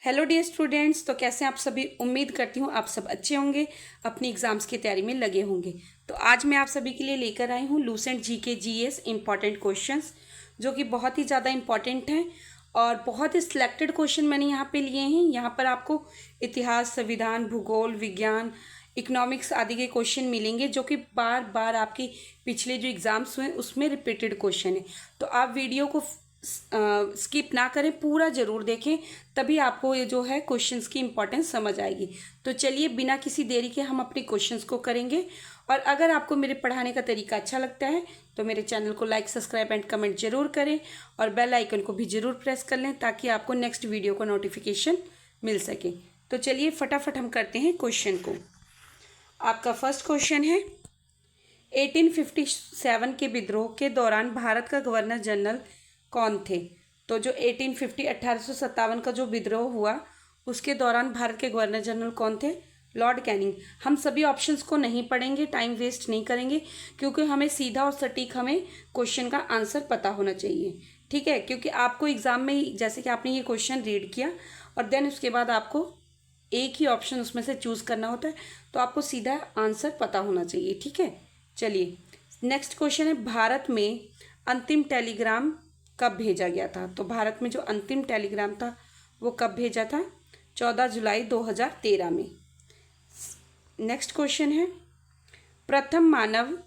Hello dear students. तो कैसे आप सभी? उम्मीद करती हूँ आप सब अच्छे होंगे, अपनी एग्ज़ाम्स की तैयारी में लगे होंगे। तो आज मैं आप सभी के लिए लेकर आई हूँ Lucent GK GS important questions, जो कि बहुत ही ज़्यादा इंपॉर्टेंट हैं और बहुत ही सिलेक्टेड क्वेश्चन मैंने यहाँ पे लिए हैं। यहाँ पर आपको इतिहास, संविधान, भूगोल, विज्ञान, इकोनॉमिक्स आदि के क्वेश्चन मिलेंगे, जो कि बार बार आपके पिछले जो एग्ज़ाम्स हुए उसमें रिपीटेड क्वेश्चन है। तो आप वीडियो को स्किप ना करें, पूरा ज़रूर देखें, तभी आपको ये जो है क्वेश्चंस की इंपॉर्टेंस समझ आएगी। तो चलिए बिना किसी देरी के हम अपने क्वेश्चंस को करेंगे। और अगर आपको मेरे पढ़ाने का तरीका अच्छा लगता है तो मेरे चैनल को लाइक, सब्सक्राइब एंड कमेंट जरूर करें और बेल आइकन को भी ज़रूर प्रेस कर लें, ताकि आपको नेक्स्ट वीडियो का नोटिफिकेशन मिल सके। तो चलिए फटाफट हम करते हैं क्वेश्चन को। आपका फर्स्ट क्वेश्चन है, 1857 के विद्रोह के दौरान भारत का गवर्नर जनरल कौन थे? तो जो 1857 का जो विद्रोह हुआ उसके दौरान भारत के गवर्नर जनरल कौन थे? Lord Canning. हम सभी ऑप्शंस को नहीं पढ़ेंगे, टाइम वेस्ट नहीं करेंगे, क्योंकि हमें सीधा और सटीक हमें क्वेश्चन का आंसर पता होना चाहिए। ठीक है, क्योंकि आपको एग्जाम में जैसे कि आपने ये क्वेश्चन रीड किया और देन उसके बाद आपको एक ही ऑप्शन उसमें से चूज करना होता है, तो आपको सीधा आंसर पता होना चाहिए। ठीक है, चलिए नेक्स्ट क्वेश्चन है, भारत में अंतिम टेलीग्राम कब भेजा गया था? तो भारत में जो अंतिम टेलीग्राम था वो कब भेजा था? 14 जुलाई 2013 में। नेक्स्ट क्वेश्चन है, प्रथम मानव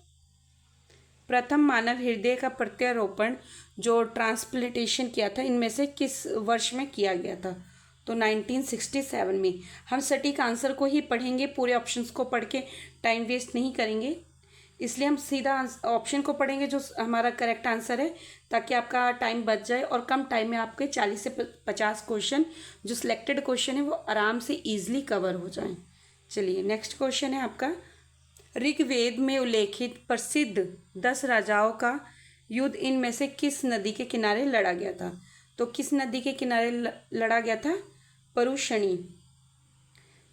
हृदय का प्रत्यारोपण जो ट्रांसप्लांटेशन किया था, इनमें से किस वर्ष में किया गया था? तो 1967 में। हम सटीक आंसर को ही पढ़ेंगे, पूरे ऑप्शंस को पढ़ के टाइम वेस्ट नहीं करेंगे, इसलिए हम सीधा ऑप्शन को पढ़ेंगे जो हमारा करेक्ट आंसर है, ताकि आपका टाइम बच जाए और कम टाइम में आपके 40 से 50 क्वेश्चन जो सिलेक्टेड क्वेश्चन है वो आराम से इजीली कवर हो जाएं। चलिए नेक्स्ट क्वेश्चन है आपका, ऋग्वेद में उल्लेखित प्रसिद्ध 10 राजाओं का युद्ध इनमें से किस नदी के किनारे लड़ा गया था? तो किस नदी के किनारे लड़ा गया था? परुशणी।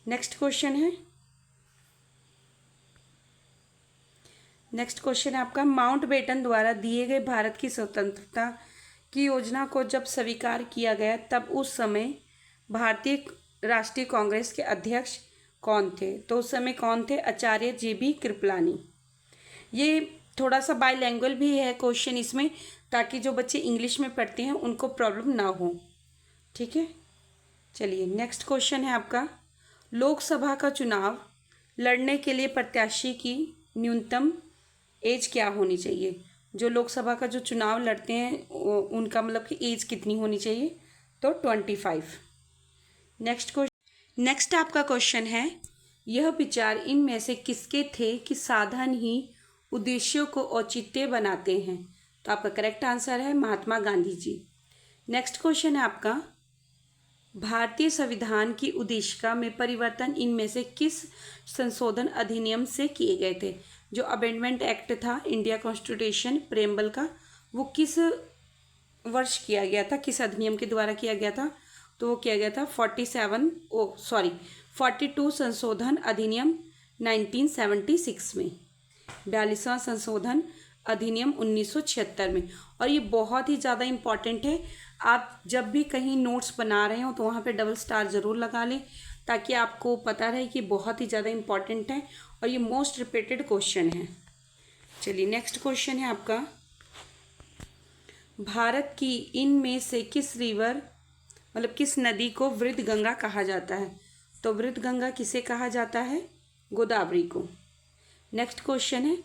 नेक्स्ट क्वेश्चन है आपका, माउंटबेटन द्वारा दिए गए भारत की स्वतंत्रता की योजना को जब स्वीकार किया गया तब उस समय भारतीय राष्ट्रीय कांग्रेस के अध्यक्ष कौन थे? तो उस समय कौन थे? आचार्य JB कृपलानी। ये थोड़ा सा बाइलैंग्वेज भी है क्वेश्चन इसमें, ताकि जो बच्चे इंग्लिश में पढ़ते हैं उनको प्रॉब्लम ना हो। ठीक है, चलिए नेक्स्ट क्वेश्चन है आपका, लोकसभा का चुनाव लड़ने के लिए प्रत्याशी की न्यूनतम एज क्या होनी चाहिए? जो लोकसभा का जो चुनाव लड़ते हैं उनका मतलब कि एज कितनी होनी चाहिए? तो 25। नेक्स्ट आपका क्वेश्चन है, यह विचार इनमें से किसके थे कि साधन ही उद्देश्यों को औचित्य बनाते हैं? तो आपका करेक्ट आंसर है महात्मा गांधी जी। नेक्स्ट क्वेश्चन है आपका, भारतीय संविधान की उद्देशिका में परिवर्तन इनमें से किस संशोधन अधिनियम से किए गए थे? जो अमेंडमेंट एक्ट था इंडिया कॉन्स्टिट्यूशन प्रेम्बल का, वो किस वर्ष किया गया था, किस अधिनियम के द्वारा किया गया था? तो वो किया गया था 42 संशोधन अधिनियम 1976 में, 42वां संशोधन अधिनियम 1976 में। और ये बहुत ही ज़्यादा इम्पॉर्टेंट है, आप जब भी कहीं नोट्स बना रहे हो तो वहाँ पे डबल स्टार ज़रूर लगा लें, ताकि आपको पता रहे कि बहुत ही ज़्यादा इम्पॉर्टेंट है और ये मोस्ट रिपीटेड क्वेश्चन है। चलिए नेक्स्ट क्वेश्चन है आपका, भारत की इनमें से किस नदी को वृद्ध गंगा कहा जाता है? तो वृद्ध गंगा किसे कहा जाता है? गोदावरी को। नेक्स्ट क्वेश्चन है,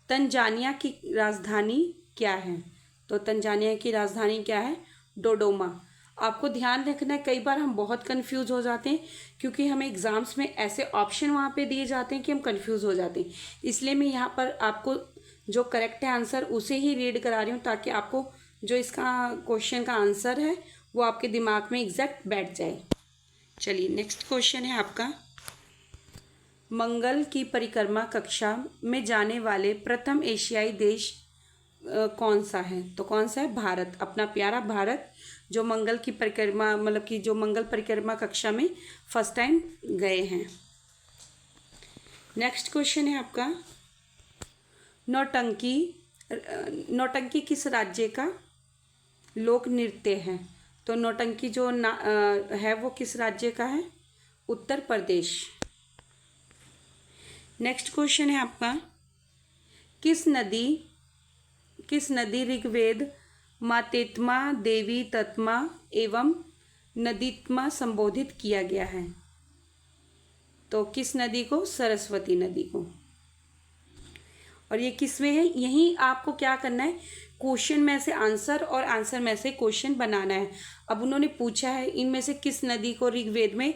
तंजानिया की राजधानी क्या है? तो तंजानिया की राजधानी क्या है? डोडोमा। आपको ध्यान रखना है, कई बार हम बहुत कंफ्यूज हो जाते हैं, क्योंकि हमें एग्जाम्स में ऐसे ऑप्शन वहाँ पे दिए जाते हैं कि हम कंफ्यूज हो जाते हैं। इसलिए मैं यहाँ पर आपको जो करेक्ट है आंसर उसे ही रीड करा रही हूँ, ताकि आपको जो इसका क्वेश्चन का आंसर है वो आपके दिमाग में एग्जैक्ट बैठ जाए। चलिए नेक्स्ट क्वेश्चन है आपका, मंगल की परिक्रमा कक्षा में जाने वाले प्रथम एशियाई देश कौन सा है? तो कौन सा है? भारत, अपना प्यारा भारत, जो मंगल की परिक्रमा मतलब कि जो मंगल परिक्रमा कक्षा में फर्स्ट टाइम गए हैं। नेक्स्ट क्वेश्चन है आपका, नौटंकी किस राज्य का लोक नृत्य है? तो नौटंकी जो है वो किस राज्य का है? उत्तर प्रदेश। नेक्स्ट क्वेश्चन है आपका, किस नदी ऋग्वेद मातेत्मा देवी तत्मा एवं नदीत्मा संबोधित किया गया है? तो किस नदी को? सरस्वती नदी को। और ये किस में है? यहीं आपको क्या करना है, क्वेश्चन में से आंसर और आंसर में से क्वेश्चन बनाना है। अब उन्होंने पूछा है इनमें से किस नदी को ऋग्वेद में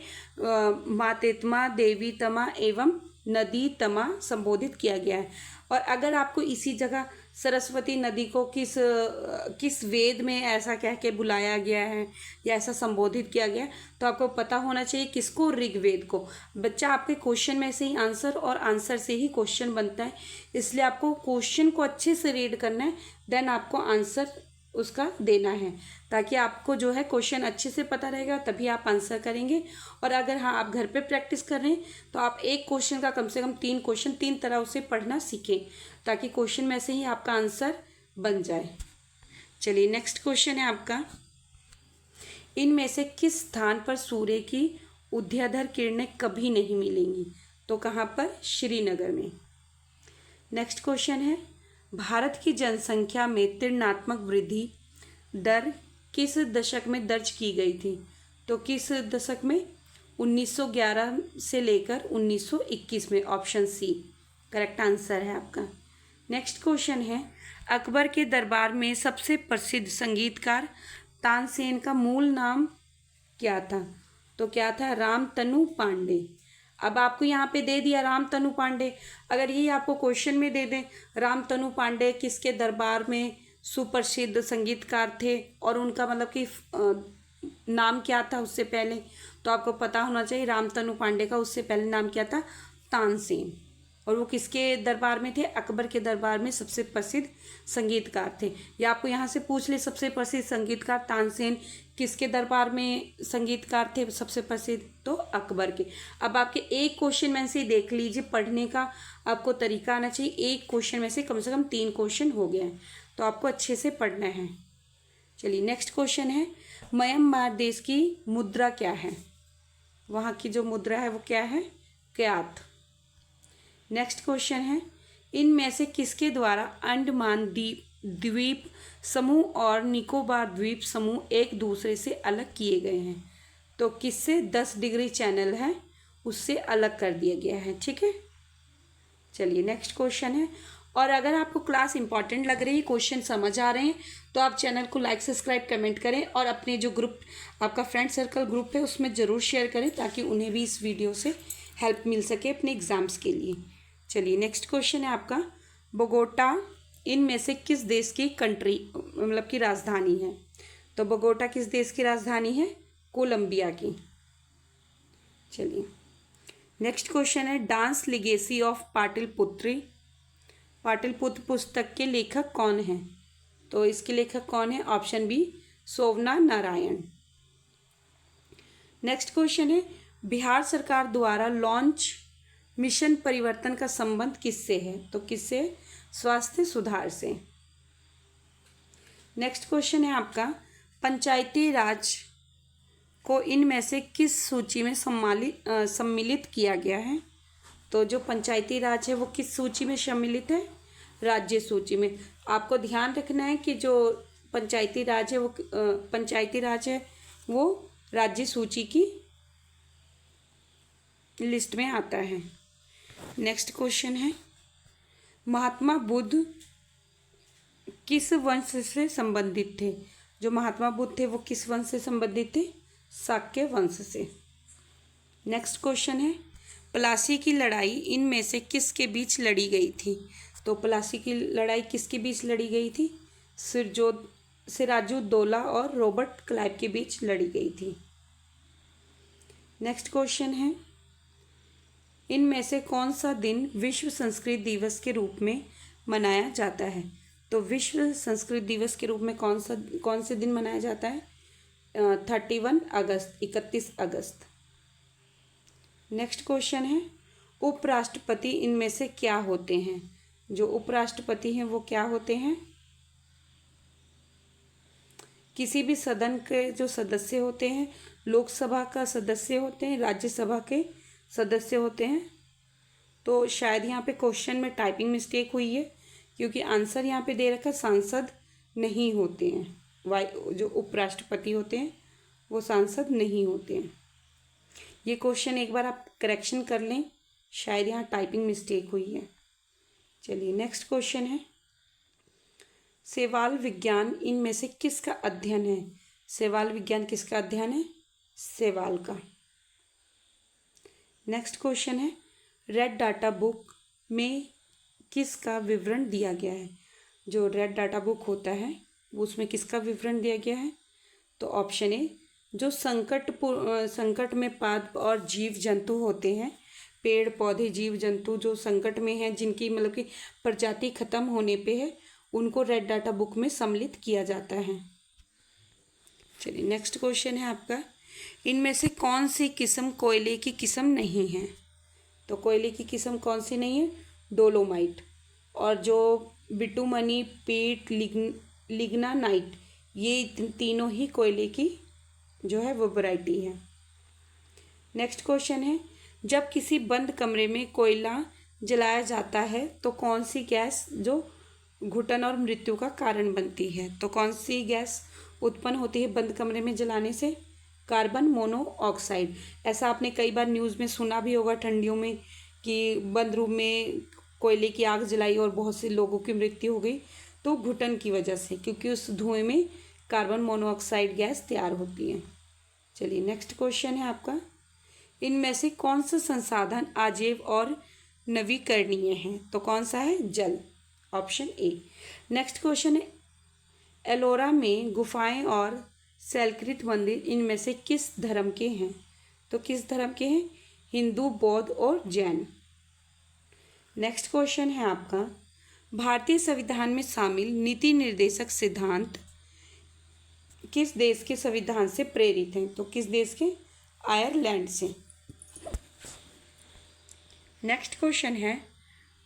मातेत्मा देवी तमा एवं नदी तमा संबोधित किया गया है। और अगर आपको इसी जगह सरस्वती नदी को किस वेद में ऐसा कह के बुलाया गया है या ऐसा संबोधित किया गया है, तो आपको पता होना चाहिए किसको? ऋग्वेद को। बच्चा आपके क्वेश्चन में से ही आंसर और आंसर से ही क्वेश्चन बनता है, इसलिए आपको क्वेश्चन को अच्छे से रीड करना है, देन आपको आंसर उसका देना है, ताकि आपको जो है क्वेश्चन अच्छे से पता रहेगा, तभी आप आंसर करेंगे। और अगर हाँ आप घर पे प्रैक्टिस कर रहे हैं तो आप एक क्वेश्चन का कम से कम 3 क्वेश्चन 3 तरह से पढ़ना सीखें, ताकि क्वेश्चन में से ही आपका आंसर बन जाए। चलिए नेक्स्ट क्वेश्चन है आपका, इनमें से किस स्थान पर सूर्य की उदयाधर किरणें कभी नहीं मिलेंगी? तो कहाँ पर? श्रीनगर में। नेक्स्ट क्वेश्चन है, भारत की जनसंख्या में तुलनात्मक वृद्धि दर किस दशक में दर्ज की गई थी? तो किस दशक में? 1911 से लेकर 1921 में। ऑप्शन सी करेक्ट आंसर है आपका। नेक्स्ट क्वेश्चन है, अकबर के दरबार में सबसे प्रसिद्ध संगीतकार तानसेन का मूल नाम क्या था? तो क्या था? रामतनु पांडे। अब आपको यहाँ पे दे दिया रामतनु पांडे, अगर यही आपको क्वेश्चन में दे दें रामतनु पांडे किसके दरबार में सुप्रसिद्ध संगीतकार थे और उनका मतलब कि नाम क्या था उससे पहले, तो आपको पता होना चाहिए रामतनु पांडे का उससे पहले नाम क्या था? तानसेन। और वो किसके दरबार में थे? अकबर के दरबार में सबसे प्रसिद्ध संगीतकार थे। या आपको यहाँ से पूछ ले सबसे प्रसिद्ध संगीतकार तानसेन किसके दरबार में संगीतकार थे सबसे प्रसिद्ध? तो अकबर के। अब आपके एक क्वेश्चन में से देख लीजिए, पढ़ने का आपको तरीका आना चाहिए। एक क्वेश्चन में से कम 3 क्वेश्चन हो गए हैं, तो आपको अच्छे से पढ़ना है। चलिए नेक्स्ट क्वेश्चन है, म्यांमार देश की मुद्रा क्या है? वहाँ की जो मुद्रा है वो क्या है? क्यात। नेक्स्ट क्वेश्चन है, इनमें से किसके द्वारा अंडमान द्वीप समूह और निकोबार द्वीप समूह एक दूसरे से अलग किए गए हैं? तो किससे? 10 डिग्री चैनल है उससे अलग कर दिया गया है। ठीक है, चलिए नेक्स्ट क्वेश्चन है। और अगर आपको क्लास इंपॉर्टेंट लग रही है, क्वेश्चन समझ आ रहे हैं, तो आप चैनल को लाइक सब्सक्राइब कमेंट करें और अपने जो ग्रुप आपका फ्रेंड सर्कल ग्रुप है उसमें ज़रूर शेयर करें, ताकि उन्हें भी इस वीडियो से हेल्प मिल सके अपने एग्ज़ाम्स के लिए। चलिए नेक्स्ट क्वेश्चन है आपका, बोगोटा इनमें से किस देश की कंट्री मतलब की राजधानी है? तो बोगोटा किस देश की राजधानी है? कोलंबिया की। चलिए नेक्स्ट क्वेश्चन है, डांस लिगेसी ऑफ पाटलिपुत्र पुस्तक के लेखक कौन हैं? तो इसके लेखक कौन है? Option B Sovna Narayan. Next question है, बिहार सरकार द्वारा लॉन्च मिशन परिवर्तन का संबंध किससे है? तो किससे? स्वास्थ्य सुधार से। नेक्स्ट क्वेश्चन है आपका, पंचायती राज को इनमें से किस सूची में सम्मिलित किया गया है? तो जो पंचायती राज है वो किस सूची में सम्मिलित है? राज्य सूची में। आपको ध्यान रखना है कि जो पंचायती राज है वो राज्य सूची की लिस्ट में आता है। नेक्स्ट क्वेश्चन है, महात्मा बुद्ध किस वंश से संबंधित थे? जो महात्मा बुद्ध थे वो किस वंश से संबंधित थे? शाक्य वंश से। नेक्स्ट क्वेश्चन है, प्लासी की लड़ाई इनमें से किसके बीच लड़ी गई थी? तो प्लासी की लड़ाई किसके बीच लड़ी गई थी? सिराजुद्दौला और रॉबर्ट क्लाइव के बीच लड़ी गई थी। नेक्स्ट क्वेश्चन है, इनमें से कौन सा दिन विश्व संस्कृत दिवस के रूप में मनाया जाता है? तो विश्व संस्कृत दिवस के रूप में कौन से दिन मनाया जाता है? 31 अगस्त। नेक्स्ट क्वेश्चन है, उपराष्ट्रपति इनमें से क्या होते हैं? जो उपराष्ट्रपति हैं वो क्या होते हैं? किसी भी सदन के जो सदस्य होते हैं, लोकसभा का सदस्य होते हैं, राज्यसभा के सदस्य होते हैं। तो शायद यहाँ पे क्वेश्चन में टाइपिंग मिस्टेक हुई है, क्योंकि आंसर यहाँ पे दे रखा है सांसद नहीं होते हैं। जो उपराष्ट्रपति होते हैं वो सांसद नहीं होते हैं। ये क्वेश्चन एक बार आप करेक्शन कर लें, शायद यहाँ टाइपिंग मिस्टेक हुई है। चलिए नेक्स्ट क्वेश्चन है, शैवाल विज्ञान इनमें से किसका अध्ययन है? शैवाल विज्ञान किसका अध्ययन है? शैवाल का। नेक्स्ट क्वेश्चन है, रेड डाटा बुक में किसका विवरण दिया गया है? जो रेड डाटा बुक होता है वो उसमें किसका विवरण दिया गया है? तो ऑप्शन ए, जो संकट में पादप और जीव जंतु होते हैं, पेड़ पौधे जीव जंतु जो संकट में हैं, जिनकी मतलब कि प्रजाति खत्म होने पे है, उनको रेड डाटा बुक में सम्मिलित किया जाता है। चलिए नेक्स्ट क्वेश्चन है आपका, इनमें से कौन सी किस्म कोयले की किस्म नहीं है? तो कोयले की किस्म कौन सी नहीं है? डोलोमाइट। और जो बिटुमनी, पीट, लिग्नानाइट, ये तीनों ही कोयले की जो है वो वैरायटी है। नेक्स्ट क्वेश्चन है, जब किसी बंद कमरे में कोयला जलाया जाता है तो कौन सी गैस जो घुटन और मृत्यु का कारण बनती है? तो कौन सी गैस उत्पन्न होती है बंद कमरे में जलाने से? Carbon monoxide. ऐसा आपने कई बार न्यूज़ में सुना भी होगा ठंडियों में कि बंद रूम में कोयले की आग जलाई और बहुत से लोगों की मृत्यु हो गई, तो घुटन की वजह से, क्योंकि उस धुएं में कार्बन मोनोऑक्साइड गैस तैयार होती है। चलिए नेक्स्ट क्वेश्चन है आपका, इनमें से कौन सा संसाधन अजैव और नवीकरणीय है? तो कौन सा है? जल, ऑप्शन ए। नेक्स्ट क्वेश्चन है, एलोरा में गुफाएं और शैलकृत मंदिर इनमें से किस धर्म के हैं? तो किस धर्म के हैं? हिंदू, बौद्ध और जैन। नेक्स्ट क्वेश्चन है आपका, भारतीय संविधान में शामिल नीति निर्देशक सिद्धांत किस देश के संविधान से प्रेरित हैं? तो किस देश के? आयरलैंड से। नेक्स्ट क्वेश्चन है,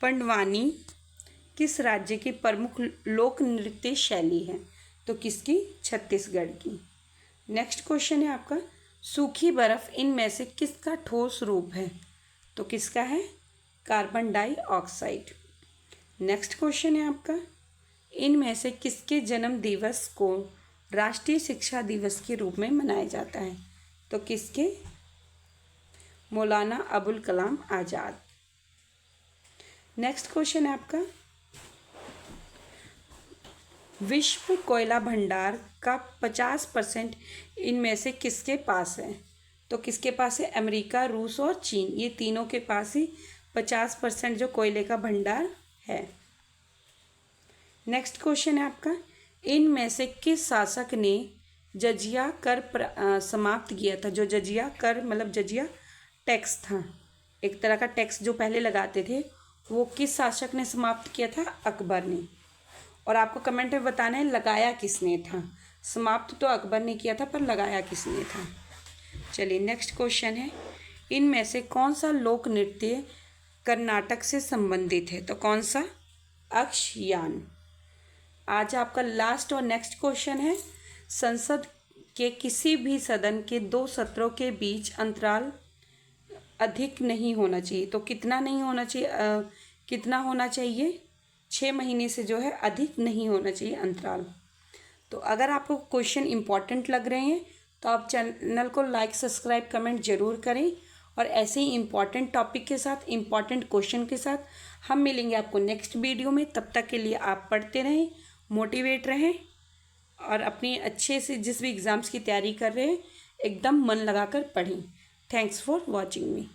पंडवानी किस राज्य की प्रमुख लोक नृत्य शैली है? तो किसकी? छत्तीसगढ़ की। नेक्स्ट क्वेश्चन है आपका, सूखी बर्फ इनमें से किसका ठोस रूप है? तो किसका है? Carbon dioxide. नेक्स्ट क्वेश्चन है आपका, इनमें से किसके जन्म दिवस को राष्ट्रीय शिक्षा दिवस के रूप में मनाया जाता है? तो किसके? मौलाना अबुल कलाम आज़ाद। नेक्स्ट क्वेश्चन है आपका, विश्व कोयला भंडार का 50% इनमें से किसके पास है? तो किसके पास है? अमेरिका, रूस और चीन, ये तीनों के पास ही 50% जो कोयले का भंडार है। नेक्स्ट क्वेश्चन है आपका, इनमें से किस शासक ने जजिया कर समाप्त किया था? जो जजिया कर मतलब जजिया टैक्स था, एक तरह का टैक्स जो पहले लगाते थे, वो किस शासक ने समाप्त किया था? अकबर ने। और आपको कमेंट में बताना है लगाया किसने था। समाप्त तो अकबर ने किया था, पर लगाया किसने था। चलिए नेक्स्ट क्वेश्चन है, इनमें से कौन सा लोक नृत्य कर्नाटक से संबंधित है? तो कौन सा? अक्षयान। आज आपका लास्ट और नेक्स्ट क्वेश्चन है, संसद के किसी भी सदन के 2 सत्रों के बीच अंतराल अधिक नहीं होना चाहिए। तो कितना नहीं होना चाहिए? कितना होना चाहिए? 6 महीने से जो है अधिक नहीं होना चाहिए अंतराल। तो अगर आपको क्वेश्चन इम्पॉर्टेंट लग रहे हैं तो आप चैनल को लाइक, सब्सक्राइब, कमेंट जरूर करें। और ऐसे ही इम्पॉर्टेंट टॉपिक के साथ, इम्पॉर्टेंट क्वेश्चन के साथ हम मिलेंगे आपको नेक्स्ट वीडियो में। तब तक के लिए आप पढ़ते रहें, मोटिवेट रहें और अपनी अच्छे से जिस भी एग्ज़ाम्स की तैयारी कर रहे हैं एकदम मन लगाकर पढ़ें। Thanks for watching me.